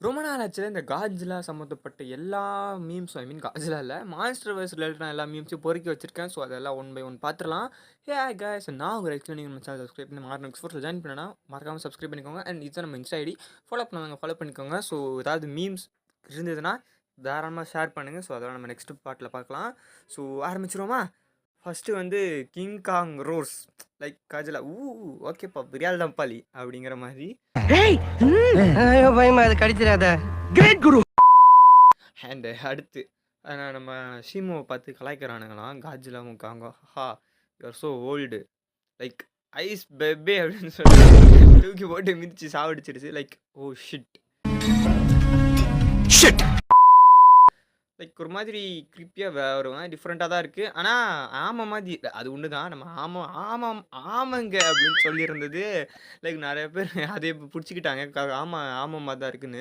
ரொம்ப நாள் ஆச்சுல இந்த காட்ஜிலா சம்மந்தப்பட்ட எல்லா மீம்ஸும் காட்ஜிலா இல்ல. மான்ஸ்டர் வர்ஸ் ரிலேட்டடான எல்லா மீம்ஸையும் பொறுக்கி வச்சிருக்கேன். ஸோ அதெல்லாம் ஒன் பை ஒன் பார்த்துரலாம். ஹே ஹாய் காய்ஸ் நான் உங்க ரெக்ஸ் நீங்க நம்ம சேனல் சப்ஸ்கிரைப் பண்ணி மார்னிங் எக்ஸ்போர்ட்ல ஜாயின் பண்ணனா மறக்காம சப்ஸ்கிரைப் பண்ணிக்கோங்க. அண்ட் இதுதான் நம்ம இன்ஸ்டா ஐடி. ஃபாலோ பண்ணுவாங்க ஃபாலோ பண்ணிக்கோங்க. ஸோ ஏதாவது மீம்ஸ் இருந்ததுன்னா தாராளமாக ஷேர் பண்ணுங்கள். ஸோ அதெல்லாம் நம்ம நெக்ஸ்ட் பார்ட்டில் பார்க்கலாம். ஸோ ஆரம்பிச்சிருவோமா? ஃபஸ்ட்டு வந்து கிங் காங் ரோஸ் லைக் காஜலா ஓகேப்பா பிரியால் தம்பாலி அப்படிங்கிற மாதிரி. ஐயோ பயமா அது கடிச்சிடாத. Great Guru. அண்ட் அடுத்து நம்ம ஷீமோவை பார்த்து கலாய்க்கிறானுங்களாம் காஜிலாவும் காங்கோ. ஹா யூஆர் ஸோ ஓல்டு லைக் ஐஸ் பெபே அப்படின்னு சொல்லி தூக்கி போட்டு மிதிச்சு சாவடிச்சிடுச்சு. லைக் ஓ ஷிட் லைக் ஒரு மாதிரி கிரிப்பியாக வரும் டிஃப்ரெண்ட்டாக தான் இருக்குது. ஆனால் ஆமாம் மாதிரி அது ஒன்று தான். நம்ம ஆமாம் ஆமாம் ஆமாங்க அப்படின்னு சொல்லியிருந்தது லைக் நிறைய பேர் அதே பிடிச்சிக்கிட்டாங்க. ஆமாம் ஆமாம் மாதிரி தான் இருக்குன்னு.